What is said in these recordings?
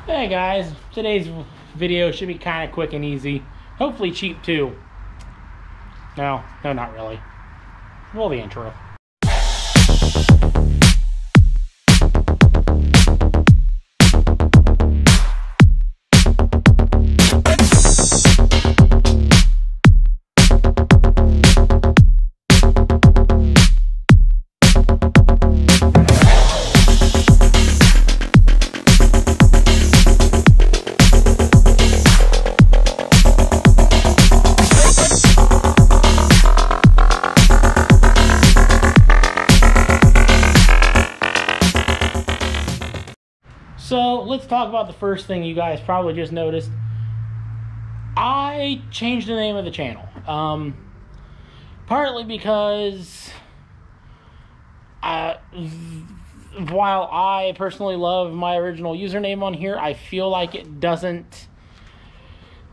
Hey guys, today's video should be kind of quick and easy. Hopefully cheap too. No, not really. Roll the intro. So let's talk about the first thing you guys probably just noticed. I changed the name of the channel. Partly because while I personally love my original username on here, I feel like it doesn't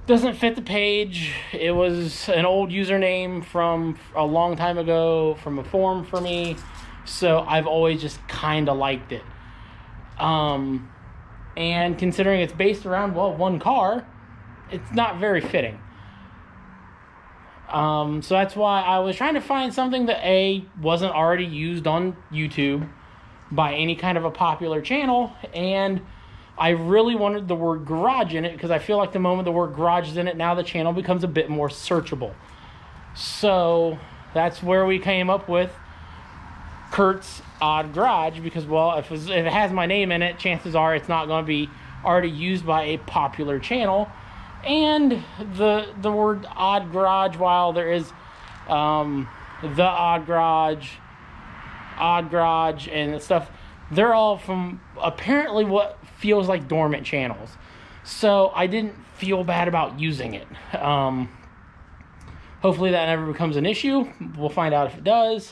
fit the page. It was an old username from a long time ago from a forum for me, so I've always just kind of liked it. And considering it's based around, well, one car, it's not very fitting. So that's why I was trying to find something that A, wasn't already used on YouTube by any kind of a popular channel, and I really wanted the word garage in it because I feel like the moment the word garage is in it, now the channel becomes a bit more searchable. So that's where we came up with Kurt's Odd Garage, because, well, if it has my name in it, chances are it's not going to be already used by a popular channel. And the word Odd Garage, while there is the Odd Garage, and stuff, they're all from apparently what feels like dormant channels. So I didn't feel bad about using it. Hopefully that never becomes an issue. We'll find out if it does.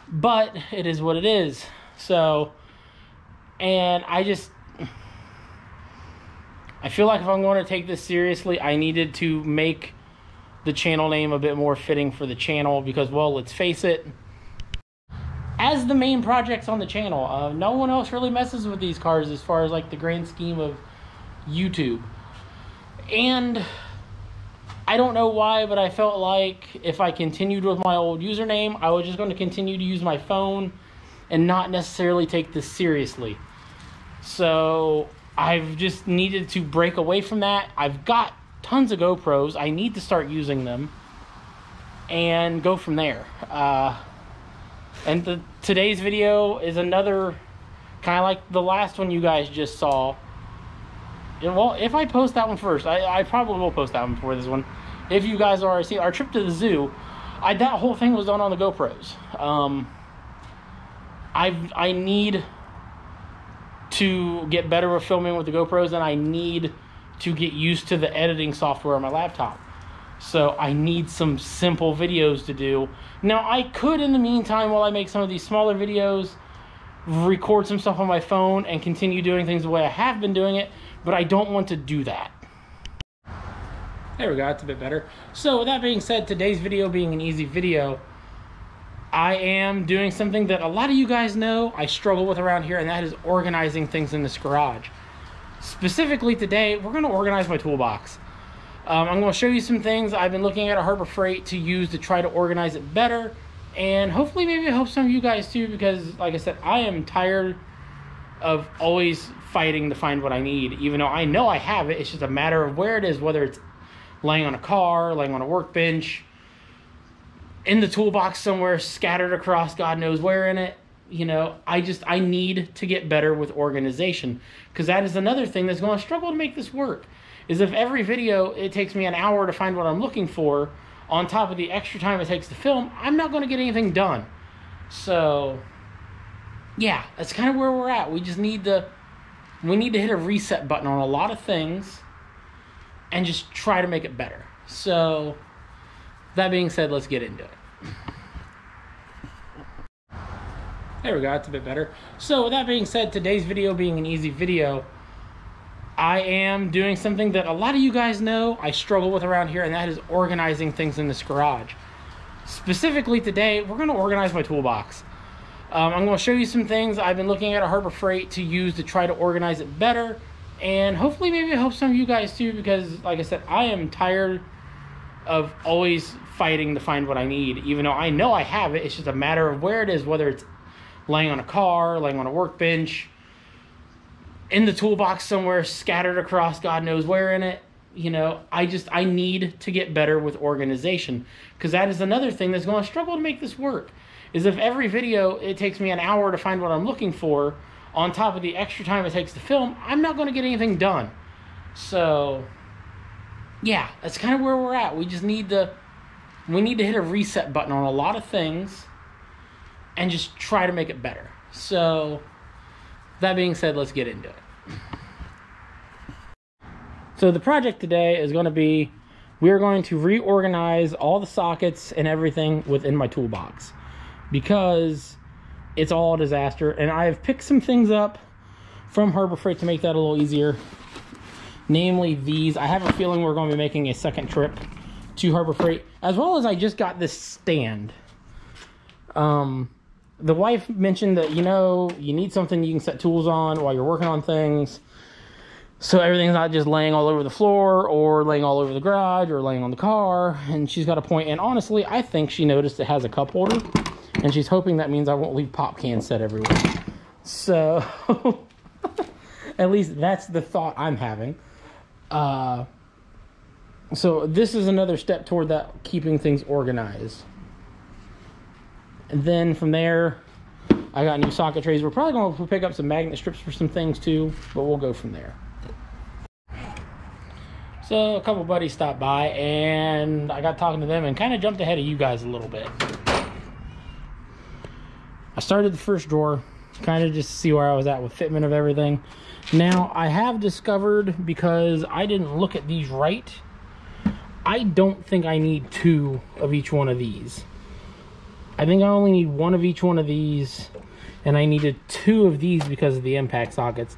But it is what it is. So, and I feel like if I'm going to take this seriously, I needed to make the channel name a bit more fitting for the channel because, well, let's face it, as the main projects on the channel, no one else really messes with these cars as far as like the grand scheme of YouTube. And I don't know why, but I felt like if I continued with my old username, I was just going to continue to use my phone and not necessarily take this seriously. So I've just needed to break away from that. I've got tons of GoPros. I need to start using them and go from there. And today's video is another kind of like the last one you guys just saw. Well, if I post that one first, I probably will post that one before this one. If you guys already see our trip to the zoo, that whole thing was done on the GoPros. I need to get better with filming with the GoPros, and I need to get used to the editing software on my laptop. So I need some simple videos to do. Now, I could, in the meantime, while I make some of these smaller videos, record some stuff on my phone and continue doing things the way I have been doing it, but I don't want to do that. There we go, that's a bit better. So with that being said, today's video being an easy video, I am doing something that a lot of you guys know I struggle with around here, and that is organizing things in this garage. Specifically today, we're going to organize my toolbox. I'm going to show you some things I've been looking at Harbor Freight to use to try to organize it better, and hopefully maybe it helps some of you guys too, because like I said, I am tired of always fighting to find what I need, even though I know I have it. It's just a matter of where it is, whether it's laying on a car, laying on a workbench, in the toolbox somewhere, scattered across God knows where in it. You know, I need to get better with organization, because that is another thing that's going to struggle to make this work, is if every video it takes me an hour to find what I'm looking for, on top of the extra time it takes to film, I'm not going to get anything done. So yeah, that's kind of where we're at. We need to hit a reset button on a lot of things and just try to make it better. So that being said, let's get into it. There we go, that's a bit better. So with that being said, today's video being an easy video, I am doing something that a lot of you guys know I struggle with around here, and that is organizing things in this garage. Specifically today, we're going to organize my toolbox. I'm going to show you some things I've been looking at Harbor Freight to use to try to organize it better, And hopefully maybe it helps some of you guys too, because like I said, I am tired of always fighting to find what I need, even though I know I have it. It's just a matter of where it is, whether it's laying on a car, laying on a workbench, in the toolbox somewhere, scattered across God knows where in it. You know, I need to get better with organization, because that is another thing that's going to struggle to make this work. Is if every video, it takes me an hour to find what I'm looking for, on top of the extra time it takes to film, I'm not going to get anything done. So, yeah, that's kind of where we're at. We need to hit a reset button on a lot of things and just try to make it better. So, that being said, let's get into it. So the project today is going to be, we're going to reorganize all the sockets and everything within my toolbox, because it's all a disaster. And I have picked some things up from Harbor Freight to make that a little easier. Namely these. I have a feeling we're going to be making a second trip to Harbor Freight, as well as I just got this stand. The wife mentioned that, you know, you need something you can set tools on while you're working on things, so everything's not just laying all over the floor or laying all over the garage or laying on the car. And she's got a point. And honestly, I think she noticed it has a cup holder, and she's hoping that means I won't leave pop cans set everywhere. So at least that's the thought I'm having. So this is another step toward that, keeping things organized. And then from there, I got new socket trays. We're probably going to pick up some magnet strips for some things too, but we'll go from there. So a couple buddies stopped by, and I got talking to them and kind of jumped ahead of you guys a little bit. I started the first drawer, kind of just to see where I was at with fitment of everything. Now, I have discovered, because I didn't look at these right, I don't think I need 2 of each one of these. I think I only need 1 of each one of these, and I needed 2 of these because of the impact sockets.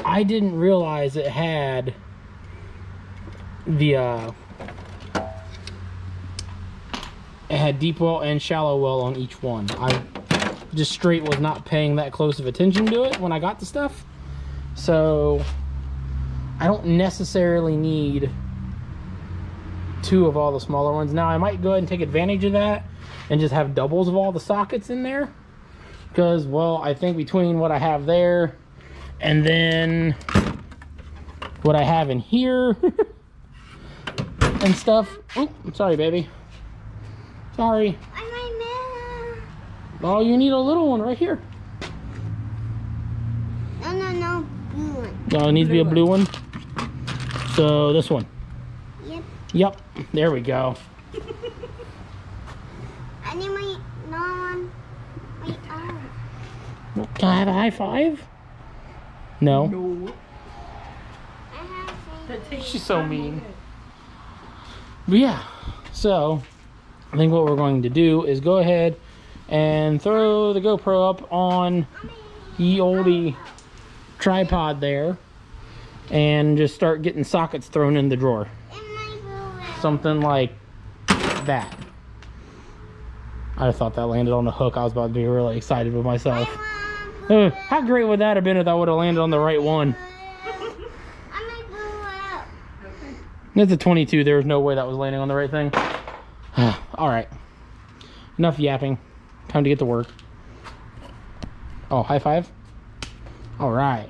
I didn't realize it had the it had deep well and shallow well on each one. I just straight was not paying that close of attention to it when I got the stuff. So I don't necessarily need 2 of all the smaller ones. Now I might go ahead and take advantage of that and just have doubles of all the sockets in there, because, well, I think between what I have there and then what I have in here and stuff. Oh, I'm sorry, baby. Sorry. Oh, you need a little one right here. No, blue one. Oh, it needs to be a blue one. So this one. Yep. There we go. I need my one. My arm. Can I have a high five? No. No. She's so mean. But yeah, so I think what we're going to do is go ahead and throw the GoPro up on the oldie tripod there and just start getting sockets thrown in the drawer. Something like that. I thought that landed on the hook. I was about to be really excited with myself. How great would that have been if I would have landed on the right one? That's a 22. There was no way that was landing on the right thing. Alright. Enough yapping. Time to get to work. Oh, high five? Alright.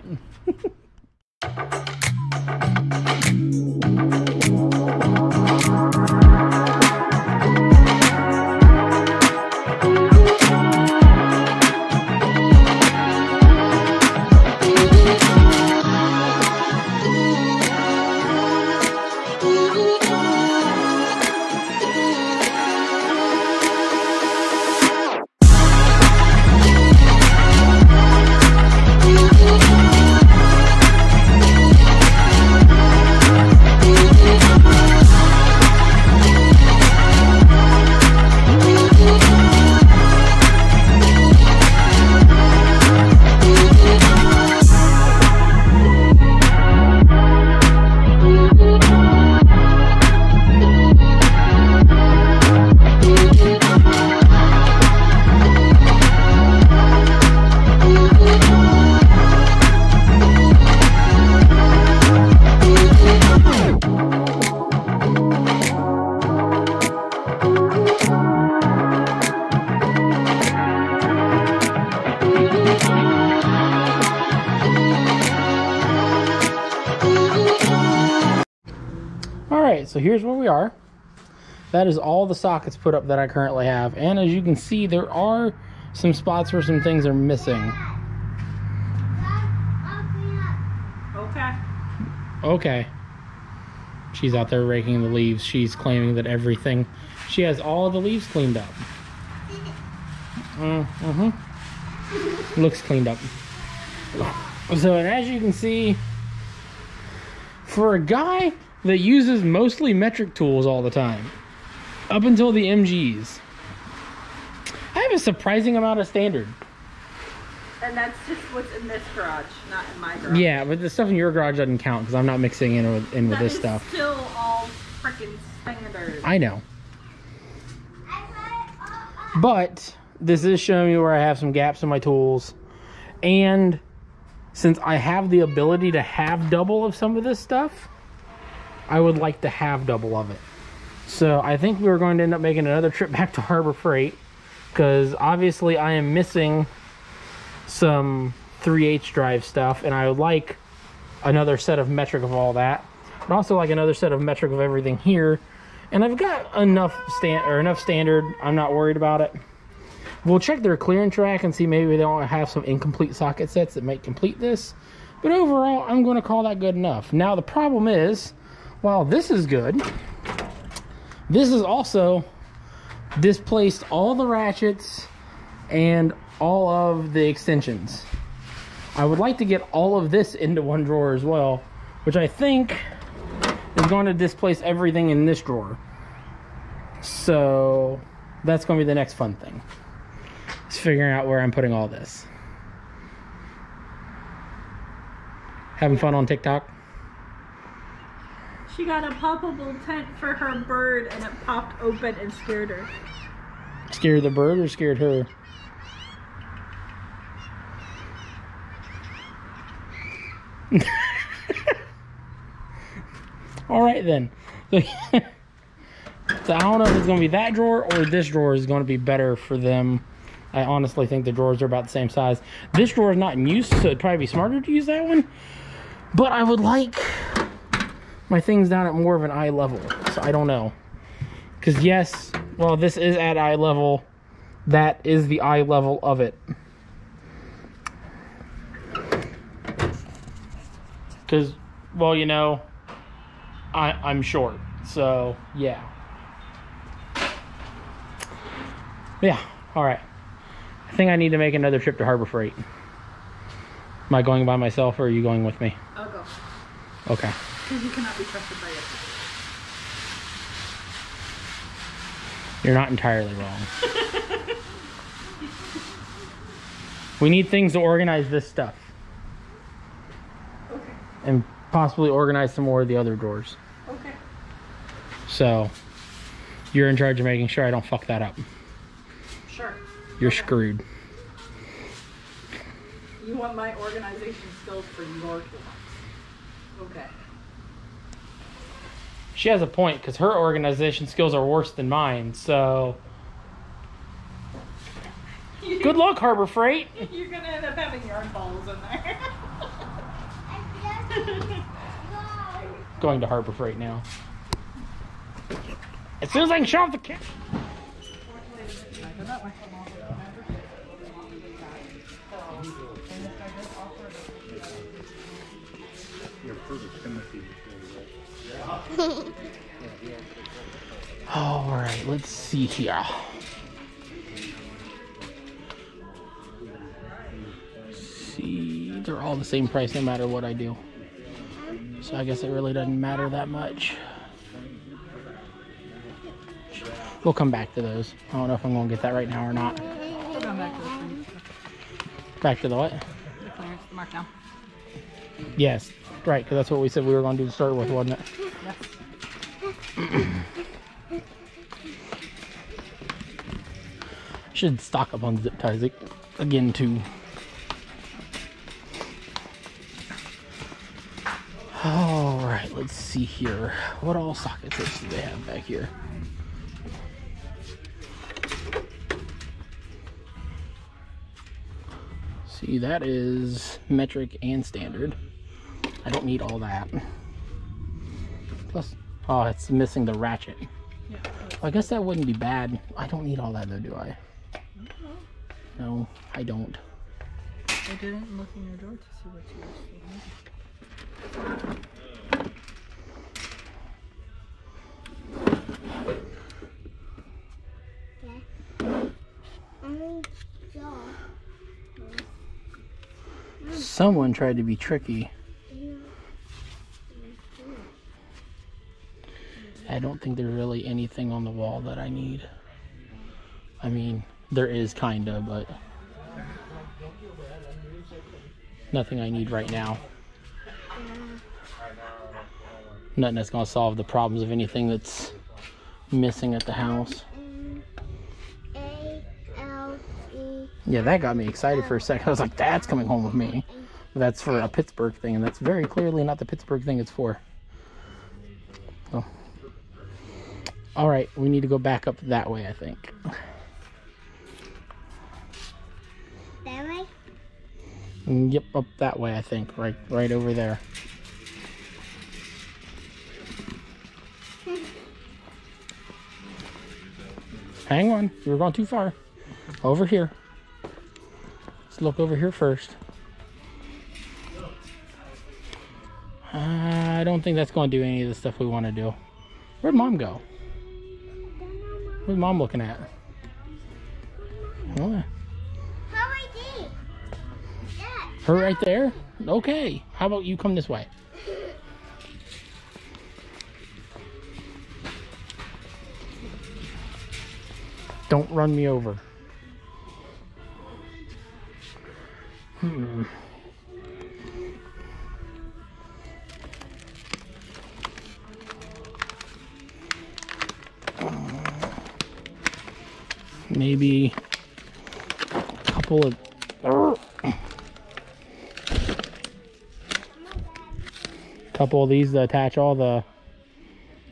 right, so here's where we are. That is all the sockets put up that I currently have. And as you can see, there are some spots where some things are missing. Okay. Okay. She's out there raking the leaves. She's claiming that everything... She has all the leaves cleaned up. Looks cleaned up. So, and as you can see, for a guy that uses mostly metric tools all the time, up until the MGs, I have a surprising amount of standard. And that's just what's in this garage, not in my garage. Yeah, but the stuff in your garage doesn't count because I'm not mixing in with this stuff. Still all freaking standard. I know. But this is showing me where I have some gaps in my tools. And since I have the ability to have double of some of this stuff, I would like to have double of it. So I think we're going to end up making another trip back to Harbor Freight, because obviously I am missing some 3H drive stuff, and I would like another set of metric of all that, but also like another set of metric of everything here. And I've got enough standard. I'm not worried about it. We'll check their clearance track and see maybe they don't have some incomplete socket sets that might complete this. But overall, I'm going to call that good enough. Now the problem is, while this is good, this is also displaced all the ratchets and all of the extensions. I would like to get all of this into one drawer as well, which I think is going to displace everything in this drawer. So that's going to be the next fun thing. It's figuring out where I'm putting all this. Having fun on TikTok? She got a poppable tent for her bird and it popped open and scared her. Scared the bird or scared her? All right then. So I don't know if it's going to be that drawer or this drawer is going to be better for them. I honestly think the drawers are about the same size. This drawer is not in use, so it'd probably be smarter to use that one. But I would like my things down at more of an eye level. So I don't know. Because yes, well, this is at eye level. That is the eye level of it. Because, well, you know, I'm short. So, yeah. Yeah, all right. I think I need to make another trip to Harbor Freight. Am I going by myself or are you going with me? I'll go. Okay. Because you cannot be trusted by it. You're not entirely wrong. We need things to organize this stuff. Okay. And possibly organize some more of the other drawers. Okay. So, you're in charge of making sure I don't fuck that up. Sure. You're screwed. You want my organization skills for your tools. Okay. She has a point, because her organization skills are worse than mine, so... Good luck, Harbor Freight! You're gonna end up having yard balls in there. Going to Harbor Freight now. As soon as I can shut off the camera. All right, let's see here. See, they're all the same price no matter what I do. So I guess it really doesn't matter that much. We'll come back to those. I don't know if I'm going to get that right now or not. We're going back to the clearance. Back to the what? The clearance, the markdown. Yes, right, because that's what we said we were going to do to start with, wasn't it? Yes. Should stock up on zip ties again too. All right, let's see here. What all socket sets do they have back here? See, that is metric and standard. I don't need all that. Plus, Oh, it's missing the ratchet. Yeah. I guess that wouldn't be bad. I don't need all that though, do I? No, I don't. I didn't look in your drawer to see what you were still needing. Someone tried to be tricky. I don't think there's really anything on the wall that I need. I mean, there is kinda, but nothing I need right now. Nothing that's gonna solve the problems of anything that's missing at the house. Yeah, that got me excited for a second. I was like, Dad's coming home with me. That's for a Pittsburgh thing, and that's very clearly not the Pittsburgh thing it's for. So. All right, we need to go back up that way, I think. That way? Yep, up that way, I think. Right over there. Hang on, you were going too far. Over here. Let's look over here first. I don't think that's going to do any of the stuff we want to do. Where'd Mom go? Where's Mom looking at? What? Her right there? Okay. How about you come this way? Don't run me over. Maybe a couple of these to attach all the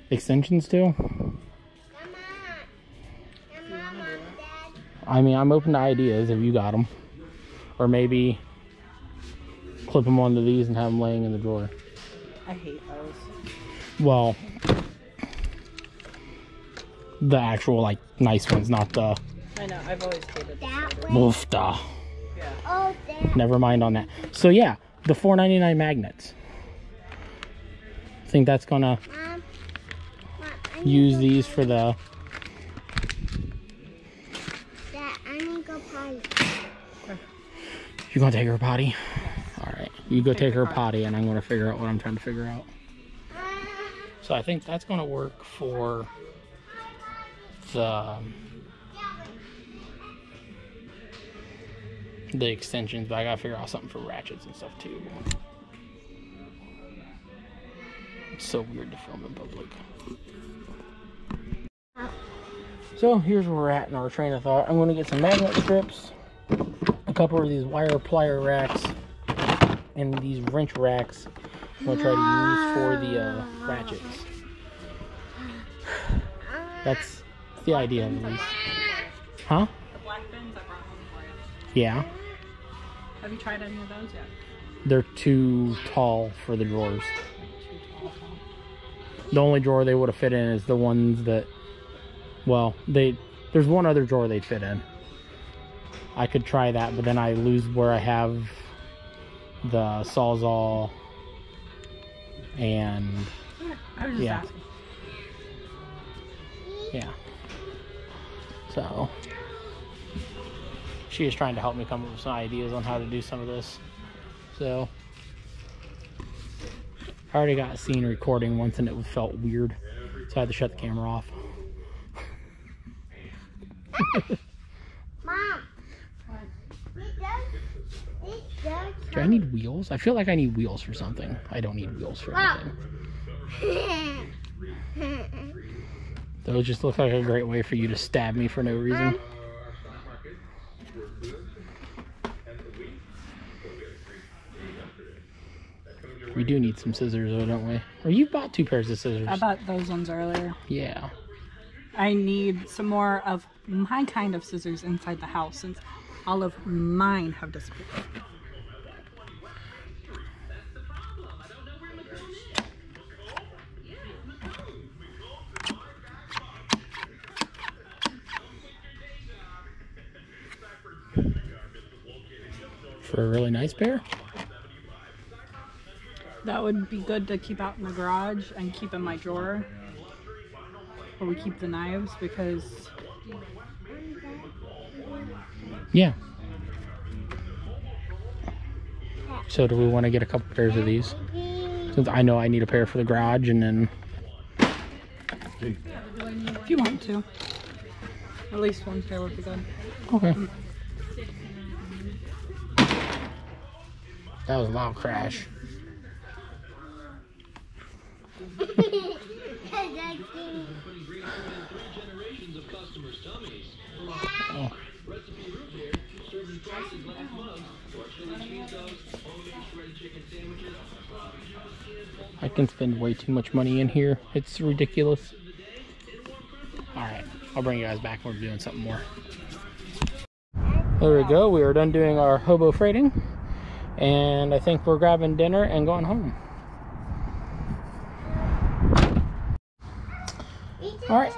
extensions to. I mean, I'm open to ideas if you got them. Or maybe clip them onto these and have them laying in the drawer. I hate those. Well, the actual, like, nice ones, not the... I know, I've always hated That way? Woofda. Yeah. Oh, there. Never mind on that. So, yeah, the $4.99 magnets. I think that's gonna Mom, use these for the... Dad, I need to go potty. You gonna take her potty? Alright, you go take her potty and I'm gonna figure out what I'm trying to figure out. So I think that's gonna work for the extensions, but I gotta figure out something for ratchets and stuff too. It's so weird to film in public. So here's where we're at in our train of thought. I'm gonna get some magnet strips, a couple of these wire plier racks, and these wrench racks I'm gonna try to use for the ratchets. That's the idea at least. Huh? The black bins I brought home for you. Yeah. Have you tried any of those yet? They're too tall for the drawers. The only drawer they would have fit in is the ones that, well, there's one other drawer they'd fit in. I could try that, but then I lose where I have the Sawzall and I was just yeah. asking. Yeah. So she is trying to help me come up with some ideas on how to do some of this. So I already got a scene recording once and it felt weird, so I had to shut the camera off. Mom. Do I need wheels? I feel like I need wheels for something. I don't need wheels for anything. Those just look like a great way for you to stab me for no reason. We do need some scissors though, don't we? Or you bought 2 pairs of scissors. I bought those ones earlier. Yeah. I need some more of my kind of scissors inside the house since all of mine have disappeared. for a really nice pair. That would be good to keep out in the garage and keep in my drawer where we keep the knives, because Yeah. So do we want to get a couple pairs of these? Since I know I need a pair for the garage, and then... if you want to. At least one pair would be good. Okay. That was a loud crash. Oh. I can spend way too much money in here. It's ridiculous. Alright, I'll bring you guys back when we're doing something more. There we go. We are done doing our hobo freighting. And I think we're grabbing dinner and going home. Alright.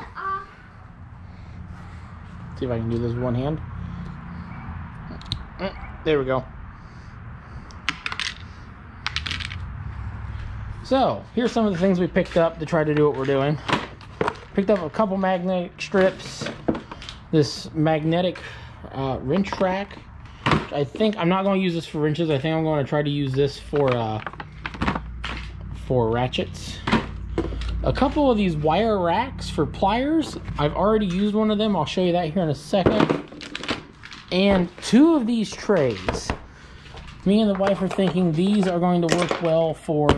See if I can do this with one hand. There we go. So, here's some of the things we picked up to try to do what we're doing. Picked up a couple magnetic strips. This magnetic wrench rack. I think I'm not going to use this for wrenches. I think I'm going to try to use this for ratchets. A couple of these wire racks for pliers. I've already used one of them. I'll show you that here in a second. And 2 of these trays. Me and the wife are thinking these are going to work well for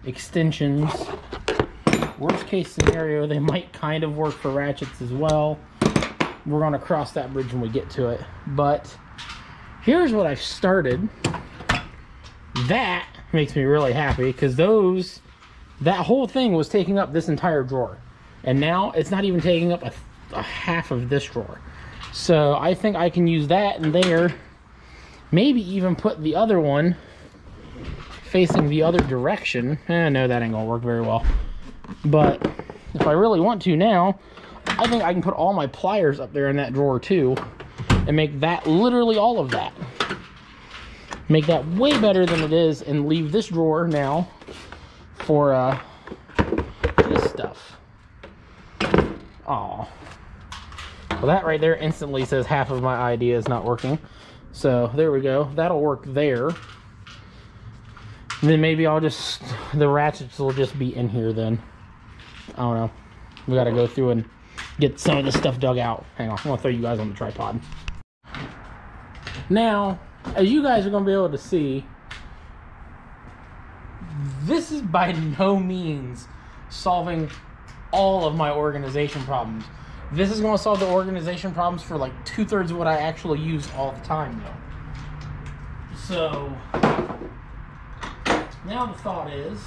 extensions. Worst case scenario, they might kind of work for ratchets as well. We're going to cross that bridge when we get to it. But here's what I've started. That makes me really happy, because that whole thing was taking up this entire drawer. And now it's not even taking up a half of this drawer. So I think I can use that in there. Maybe even put the other one facing the other direction. No, that ain't gonna work very well. But if I really want to now, I think I can put all my pliers up there in that drawer too, and make that literally all of that. Make that way better than it is, and leave this drawer now for this stuff. Aw. Well, that right there instantly says half of my idea is not working. So there we go. That'll work there. And then maybe the ratchets will just be in here then. I don't know. We got to go through and get some of this stuff dug out. Hang on, I'm going to throw you guys on the tripod. Now, as you guys are going to be able to see, this is by no means solving all of my organization problems. This is going to solve the organization problems for like 2/3 of what I actually use all the time though. So, now the thought is,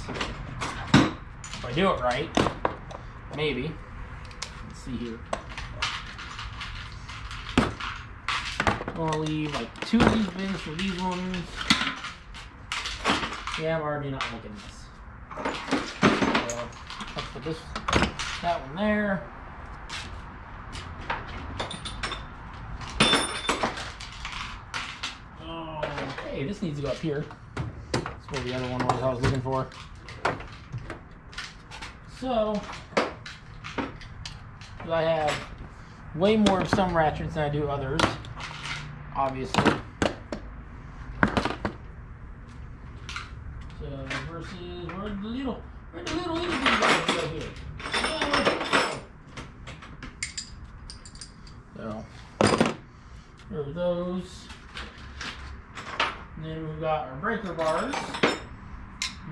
if I do it right, maybe, let's see here. I'm going to leave like 2 of these bins for these ones. Yeah, I'm already not liking this. So, let's put that one there. Okay, this needs to go up here. That's where the other one was I was looking for. So, I have way more of some ratchets than I do others, obviously. So, versus, where'd the little guys go here? So, there are those. And then we've got our breaker bars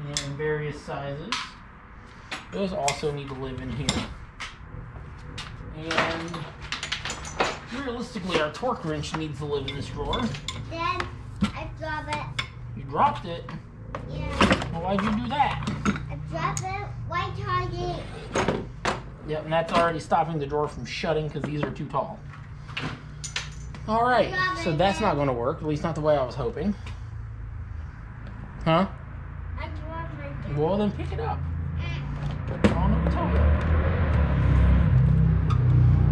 in various sizes. Those also need to live in here. And realistically, our torque wrench needs to live in this drawer. Dad, I dropped it. You dropped it? Yeah. Well, why'd you do that? I dropped it. White target. Yep, and that's already stopping the drawer from shutting because these are too tall. Alright, so that's not going to work, at least not the way I was hoping. Huh? I dropped it. Well, then pick it up. I don't know what to tell you.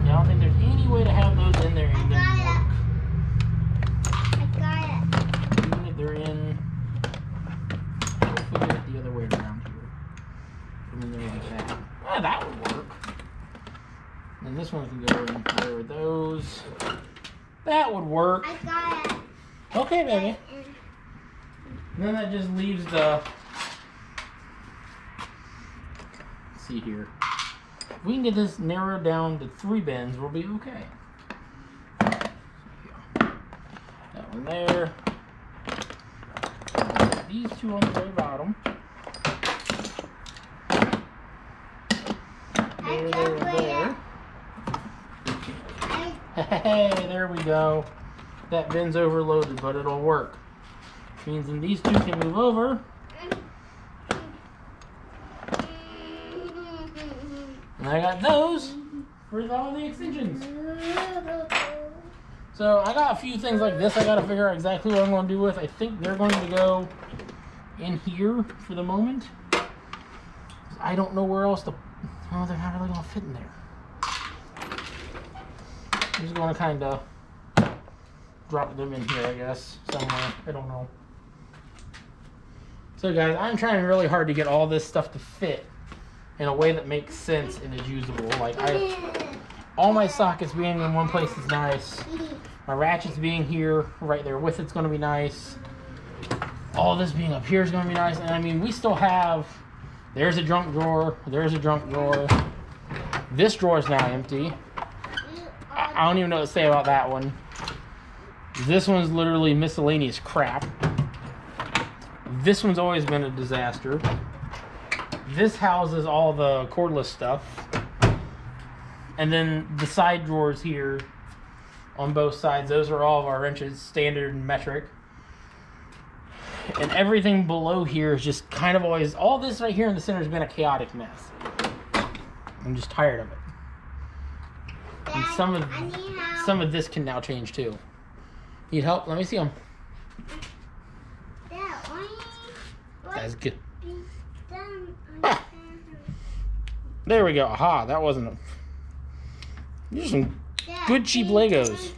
Yeah, I don't think there's any way to have those in there and I got it. they're in. What if we did it the other way around here? Put them in there like that. Ah, that would work. And this one can go in there with those. That would work. I got it. Okay, baby. And then that just leaves the. Let's see here. If we can get this narrowed down to 3 bins, we'll be okay. That one there. These 2 on the very bottom. There. Hey, there we go. That bin's overloaded, but it'll work. Means then these 2 can move over. And I got those for all the extensions. So I got a few things like this I got to figure out exactly what I'm going to do with. I think they're going to go in here for the moment. I don't know where else to. Oh, they're not really going to fit in there. I'm just going to kind of drop them in here, I guess, somewhere. I don't know. So guys, I'm trying really hard to get all this stuff to fit in a way that makes sense and is usable. Like all my sockets being in one place is nice. My ratchets being here, right there with it's going to be nice. All this being up here is going to be nice. And I mean, we still have. There's a junk drawer. There's a junk drawer. This drawer is now empty. I don't even know what to say about that one. This one's literally miscellaneous crap. This one's always been a disaster. This houses all the cordless stuff. And then the side drawers here on both sides, those are all of our wrenches, standard and metric. And everything below here is just kind of always, all this right here in the center has been a chaotic mess. I'm just tired of it. And some of this can now change too. Need help? Let me see them. That's good. Ah. There we go. Aha, that wasn't a... These are some good cheap Legos.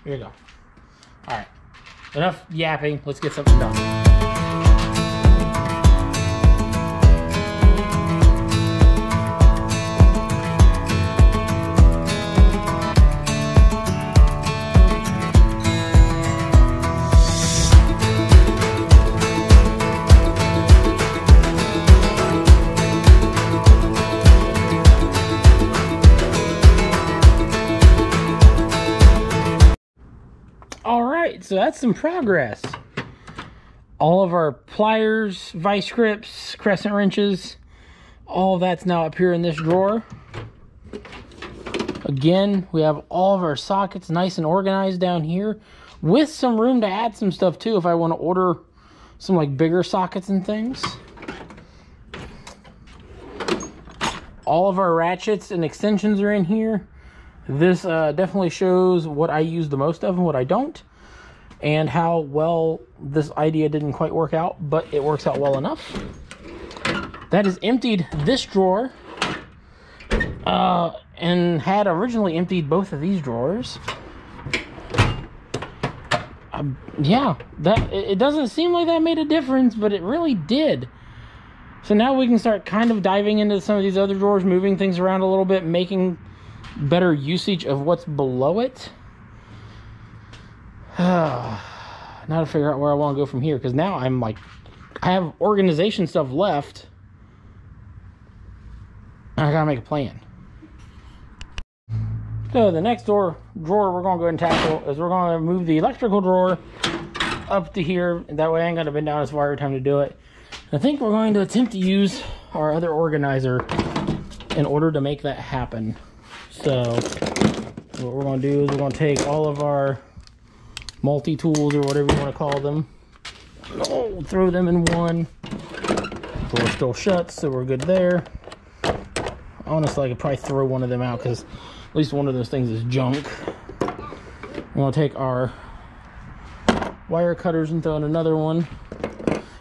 Here you go. Alright. Enough yapping. Let's get something done. So that's some progress. All of our pliers, vice grips, crescent wrenches, all of that's now up here in this drawer. Again, we have all of our sockets nice and organized down here with some room to add some stuff too if I want to order some like bigger sockets and things. All of our ratchets and extensions are in here. This definitely shows what I use the most of and what I don't. And how well this idea didn't quite work out, but it works out well enough. That has emptied this drawer, and had originally emptied both of these drawers. Yeah, it doesn't seem like that made a difference, but it really did. So now we can start kind of diving into some of these other drawers, moving things around a little bit, making better usage of what's below it. Now to figure out where I want to go from here, because now I'm like, I have organization stuff left. I gotta make a plan. So the next drawer we're gonna go ahead and tackle is we're gonna move the electrical drawer up to here. That way I ain't gotta bend down as far every time to do it. I think we're going to attempt to use our other organizer in order to make that happen. So what we're gonna do is we're gonna take all of our multi-tools or whatever you want to call them. Oh, throw them in one. Door still shut, so we're good there. Honestly, I could probably throw one of them out because at least one of those things is junk. I'm going to take our wire cutters and throw in another one.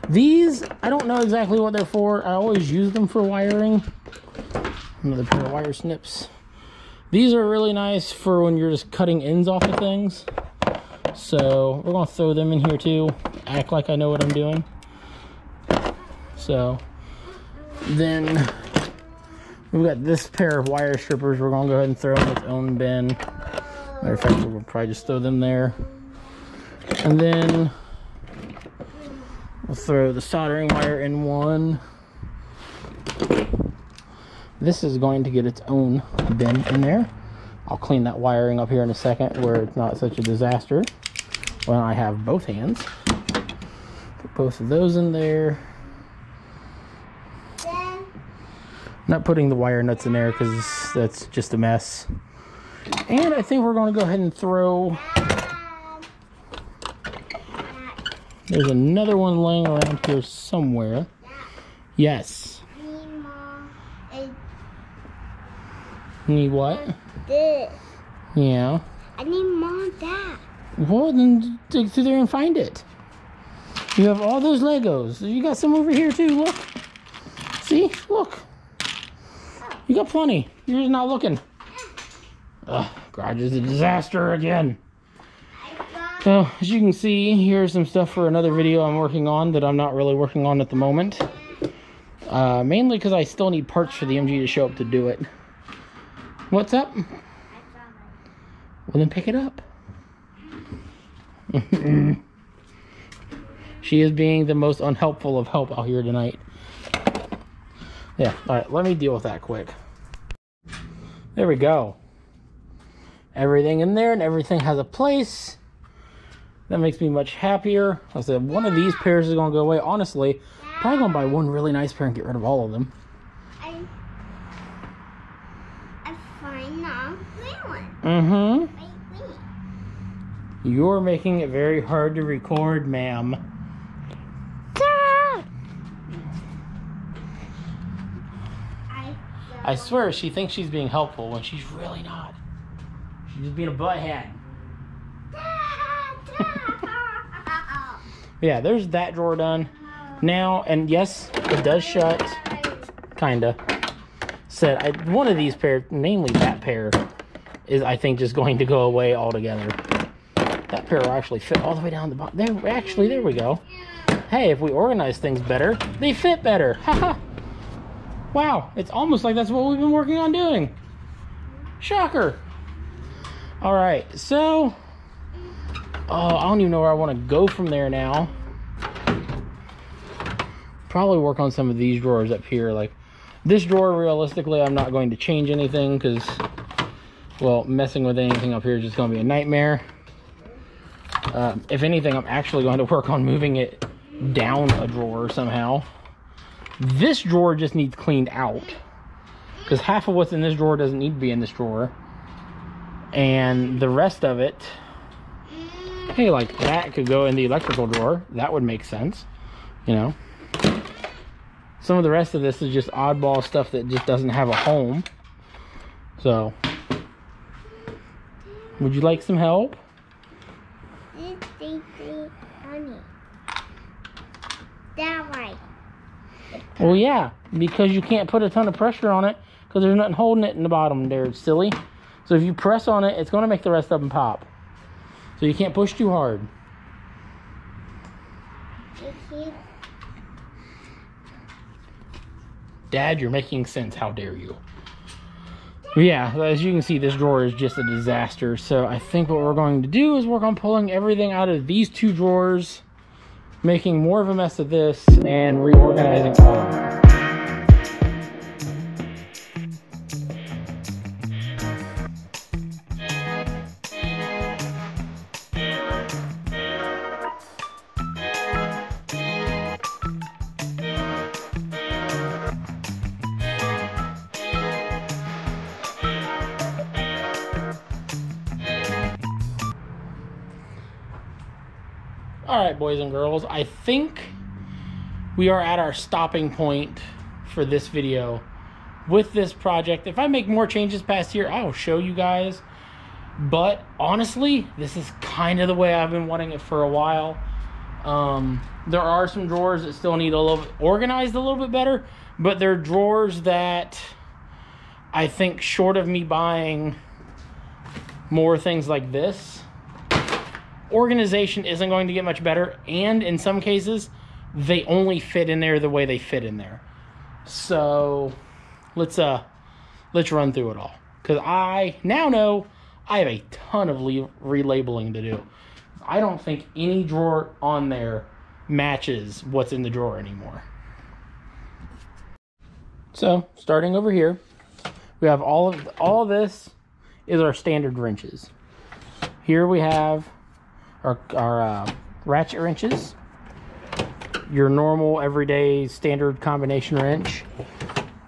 These, I don't know exactly what they're for. I always use them for wiring. Another pair of wire snips. These are really nice for when you're just cutting ends off of things. So we're gonna throw them in here too. Act like I know what I'm doing. So then we've got this pair of wire strippers. We're gonna go ahead and throw in its own bin. Matter of fact, we're gonna probably just throw them there. And then we'll throw the soldering wire in one. This is going to get its own bin in there. I'll clean that wiring up here in a second where it's not such a disaster when I have both hands. Put both of those in there. Not putting the wire nuts in there because that's just a mess. And I think we're going to go ahead and throw... There's another one laying around here somewhere. Yes. Need what? This. Yeah. I need more of that. Well, then dig through there and find it. You have all those Legos. You got some over here too, look. See? Look. You got plenty. You're just not looking. Ugh, garage is a disaster again. So, as you can see, here's some stuff for another video I'm working on that I'm not really working on at the moment. Mainly because I still need parts for the MG to show up to do it. What's up? Well, then pick it up. She is being the most unhelpful of help out here tonight. Yeah, alright, let me deal with that quick. There we go. Everything in there and everything has a place. That makes me much happier. Like I said, one of these pairs is going to go away. Honestly, probably going to buy one really nice pair and get rid of all of them. Mm-hmm. You're making it very hard to record, ma'am. I swear she thinks she's being helpful when she's really not. She's just being a butthead. Yeah, there's that drawer done. Now, and yes, it does shut. Kinda. Said, one of these pairs, namely that pair, is I think just going to go away altogether. That pair will actually fit all the way down the bottom. There we go. Hey, if we organize things better, they fit better. Haha. Wow, it's almost like that's what we've been working on doing. Shocker. Alright, so I don't even know where I want to go from there now. Probably work on some of these drawers up here. Like this drawer, realistically, I'm not going to change anything because, well, messing with anything up here is just going to be a nightmare. If anything, I'm actually going to work on moving it down a drawer somehow. This drawer just needs cleaned out because half of what's in this drawer doesn't need to be in this drawer. And the rest of it, hey, like that could go in the electrical drawer. That would make sense, you know. Some of the rest of this is just oddball stuff that just doesn't have a home. So, would you like some help? That way. Well, yeah, because you can't put a ton of pressure on it because there's nothing holding it in the bottom there, silly. So if you press on it, it's going to make the rest of them pop. So you can't push too hard. Dad, you're making sense. How dare you? But yeah, as you can see, this drawer is just a disaster. So I think what we're going to do is work on pulling everything out of these two drawers, making more of a mess of this, and reorganizing all of them. Alright, boys and girls, I think we are at our stopping point for this video with this project. If I make more changes past here, I'll show you guys. But honestly, this is kind of the way I've been wanting it for a while. There are some drawers that still need a little bit organized a little bit better, but they're drawers that I think short of me buying more things like this, organization isn't going to get much better. And in some cases, they only fit in there the way they fit in there. So let's run through it all, because I now know I have a ton of relabeling to do. I don't think any drawer on there matches what's in the drawer anymore. So starting over here, we have all of this is our standard wrenches. Here we have our ratchet wrenches, your normal everyday standard combination wrench.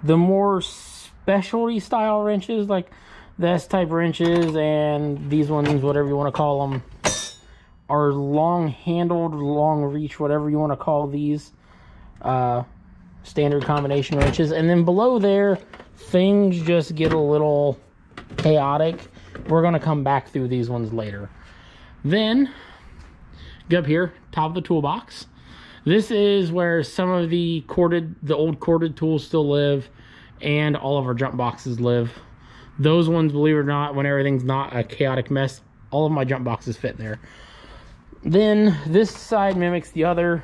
The more specialty style wrenches, like the S-type wrenches and these ones, whatever you want to call them, are long handled, long reach, whatever you want to call these, standard combination wrenches. And then below there, things just get a little chaotic. We're going to come back through these ones later. Then get up here, top of the toolbox. This is where some of the old corded tools still live, and all of our jump boxes live. Those ones, believe it or not, when everything's not a chaotic mess, all of my jump boxes fit there. Then this side mimics the other.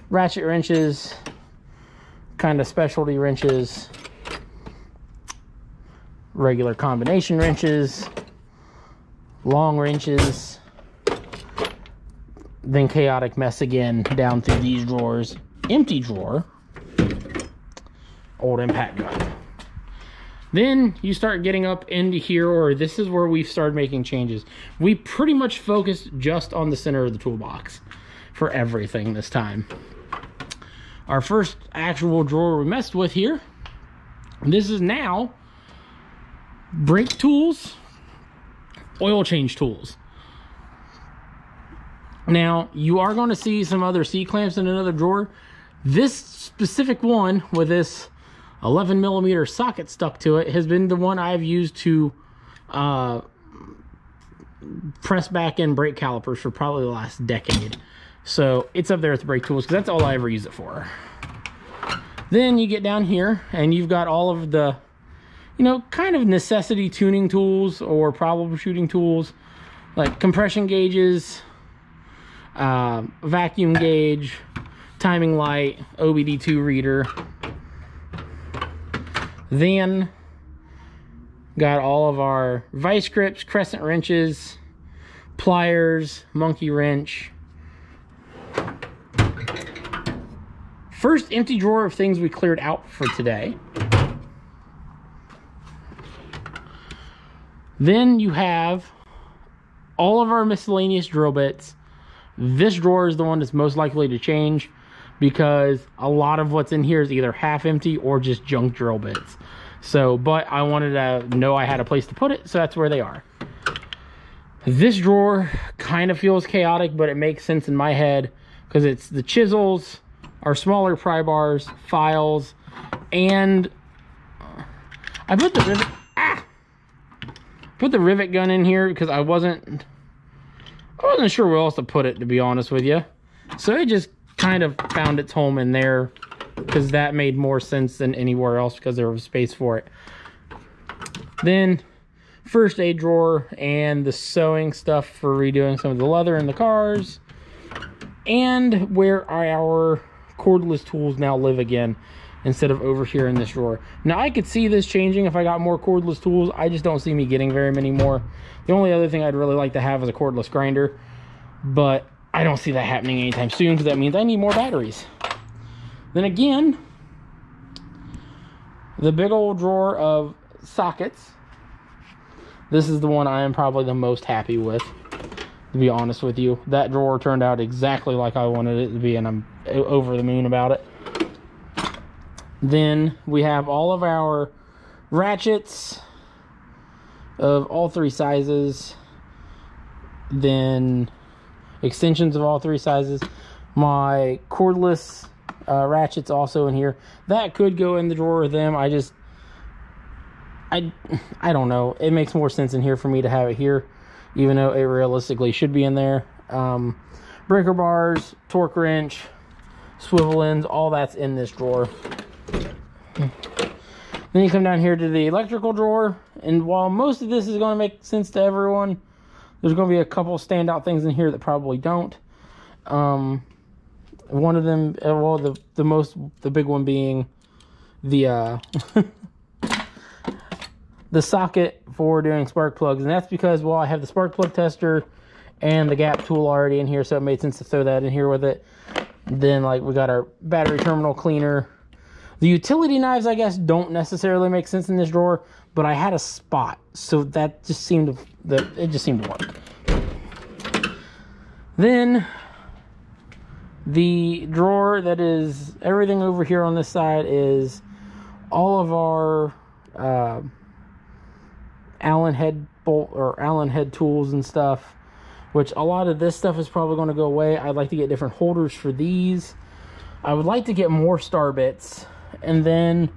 Ratchet wrenches, kind of specialty wrenches, regular combination wrenches, long wrenches, then chaotic mess again down through these drawers. Empty drawer, old impact gun. Then you start getting up into here, or this is where we've started making changes. We pretty much focused just on the center of the toolbox for everything this time. Our first actual drawer we messed with here, this is now brake tools, oil change tools. Now, you are going to see some other C-clamps in another drawer. This specific one with this 11mm socket stuck to it has been the one I've used to press back in brake calipers for probably the last decade. So it's up there with the brake tools, because that's all I ever use it for. Then you get down here and you've got all of the, kind of necessity tuning tools or problem shooting tools, like compression gauges, vacuum gauge, timing light, OBD2 reader. Then got all of our vice grips, crescent wrenches, pliers, monkey wrench. First empty drawer of things we cleared out for today. Then you have all of our miscellaneous drill bits. This drawer is the one that's most likely to change, because a lot of what's in here is either half empty or just junk drill bits. So, but I wanted to know I had a place to put it, so that's where they are. This drawer kind of feels chaotic, but it makes sense in my head, because it's the chisels, our smaller pry bars, files, and I put the rivet gun in here because I wasn't sure where else to put it, to be honest with you. So it just kind of found its home in there, because that made more sense than anywhere else, because there was space for it. Then first aid drawer and the sewing stuff for redoing some of the leather in the cars, and where our cordless tools now live again, instead of over here in this drawer. Now I could see this changing if I got more cordless tools. I just don't see me getting very many more. The only other thing I'd really like to have is a cordless grinder, but I don't see that happening anytime soon, because that means I need more batteries. Then again, the big old drawer of sockets. This is the one I am probably the most happy with, to be honest with you. That drawer turned out exactly like I wanted it to be, and I'm over the moon about it. Then we have all of our ratchets of all three sizes, then extensions of all three sizes. My cordless ratchets also in here. That could go in the drawer with them. I don't know. It makes more sense in here for me to have it here, even though it realistically should be in there. Breaker bars, torque wrench, swivel ends, all that's in this drawer. Then you come down here to the electrical drawer, and while most of this is going to make sense to everyone, there's going to be a couple standout things in here that probably don't. One of them, well, the big one being the the socket for doing spark plugs, and that's because, well, I have the spark plug tester and the gap tool already in here, so it made sense to throw that in here with it. Then, like, we got our battery terminal cleaner. The utility knives, I guess, don't necessarily make sense in this drawer, but I had a spot, so that just seemed to work. Then the drawer that is everything over here on this side is all of our Allen head bolt or Allen head tools and stuff, which a lot of this stuff is probably going to go away. I'd like to get different holders for these. I would like to get more star bits. And then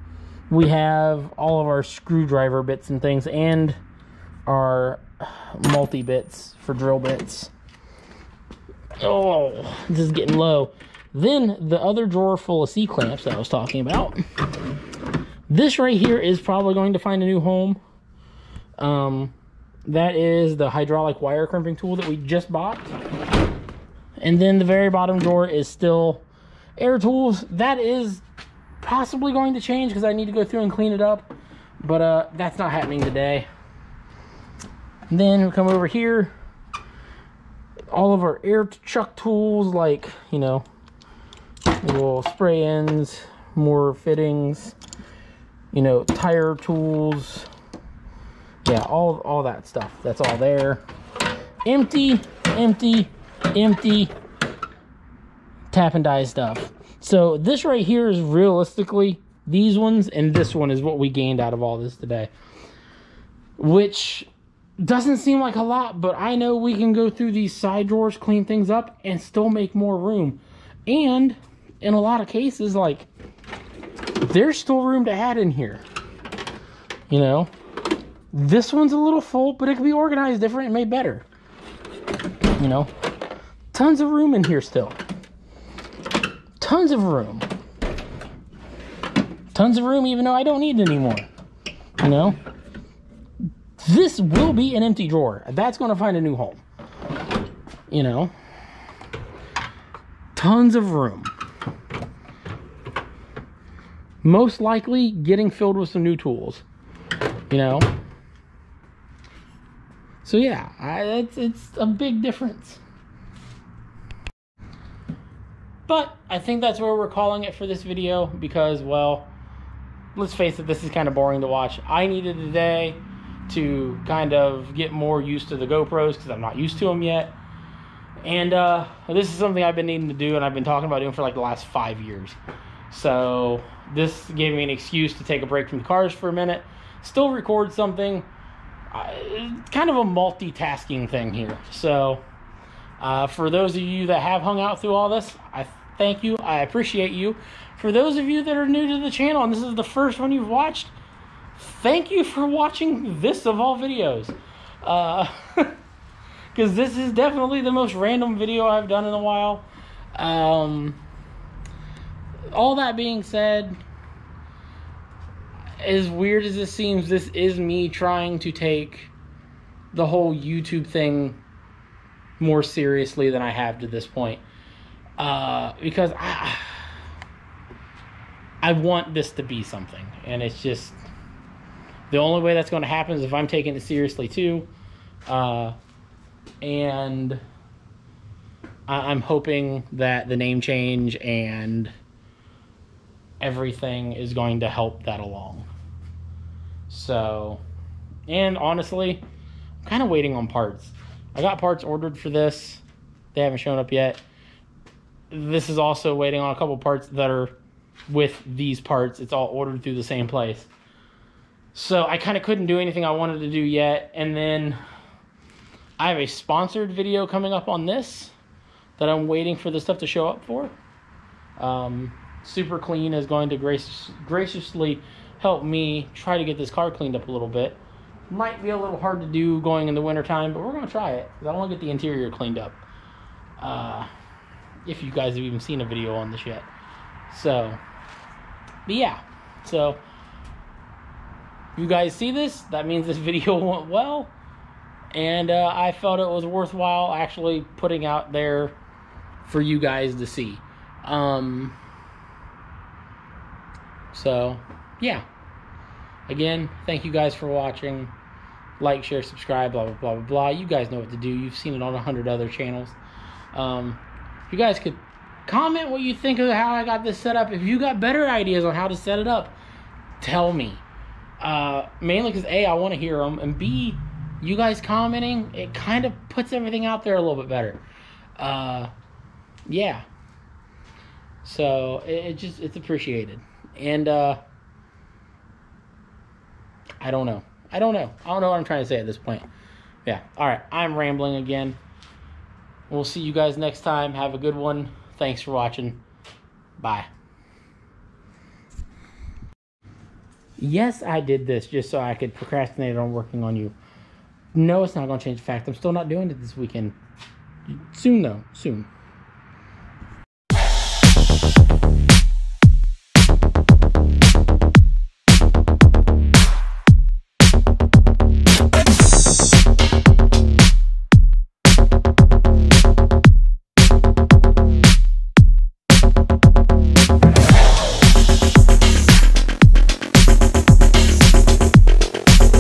we have all of our screwdriver bits and things, and our multi-bits for drill bits. Oh, this is getting low. Then the other drawer full of C-clamps that I was talking about. This right here is probably going to find a new home. That is the hydraulic wire crimping tool that we just bought. And then the very bottom drawer is still air tools. That is possibly going to change because I need to go through and clean it up, but that's not happening today. And then we come over here, all of our air chuck tools, like, you know, little spray ends, more fittings, you know, tire tools, yeah, all that stuff. That's all there. Empty tap and die stuff. So this right here is realistically these ones, and this one is what we gained out of all this today, which doesn't seem like a lot, but I know we can go through these side drawers, clean things up, and still make more room. And in a lot of cases, like, there's still room to add in here. You know, this one's a little full, but it can be organized different and made better. You know, tons of room in here still. Tons of room. Tons of room, even though I don't need it anymore. You know? This will be an empty drawer. That's going to find a new home. You know? Tons of room. Most likely getting filled with some new tools. You know? So yeah, it's a big difference. But I think that's where we're calling it for this video because, well, let's face it, this is kind of boring to watch. I needed a day to kind of get more used to the GoPros because I'm not used to them yet. And this is something I've been needing to do and I've been talking about doing for like the last 5 years. So this gave me an excuse to take a break from the cars for a minute, still record something. Kind of a multitasking thing here. So for those of you that have hung out through all this, I thank you. I appreciate you. For those of you that are new to the channel and this is the first one you've watched, thank you for watching this of all videos. Because this is definitely the most random video I've done in a while. All that being said, as weird as this seems, this is me trying to take the whole YouTube thing more seriously than I have to this point. Because I want this to be something. And it's just, the only way that's going to happen is if I'm taking it seriously too. And I'm hoping that the name change and everything is going to help that along. So, and honestly, I'm kind of waiting on parts. I got parts ordered for this. They haven't shown up yet. This is also waiting on a couple parts that are with these parts. It's all ordered through the same place. So I kind of couldn't do anything I wanted to do yet. And then I have a sponsored video coming up on this that I'm waiting for the stuff to show up for. Super Clean is going to graciously help me try to get this car cleaned up a little bit. Might be a little hard to do going in the wintertime, but we're going to try it. Because I want to get the interior cleaned up. If you guys have even seen a video on this yet. So, but yeah. So, you guys see this, that means this video went well. And I felt it was worthwhile actually putting out there for you guys to see. So, yeah. Again, thank you guys for watching. Like, share, subscribe, blah, blah, blah, blah, blah. You guys know what to do. You've seen it on 100 other channels. You guys could comment what you think of how I got this set up. If you got better ideas on how to set it up, tell me. Mainly because A, I want to hear them, and B, you guys commenting, it kind of puts everything out there a little bit better. Yeah. So it's appreciated. And I don't know what I'm trying to say at this point. Yeah. All right. I'm rambling again. We'll see you guys next time. Have a good one. Thanks for watching. Bye. Yes, I did this just so I could procrastinate on working on you. No, it's not going to change the fact I'm still not doing it this weekend. Soon, though. Soon.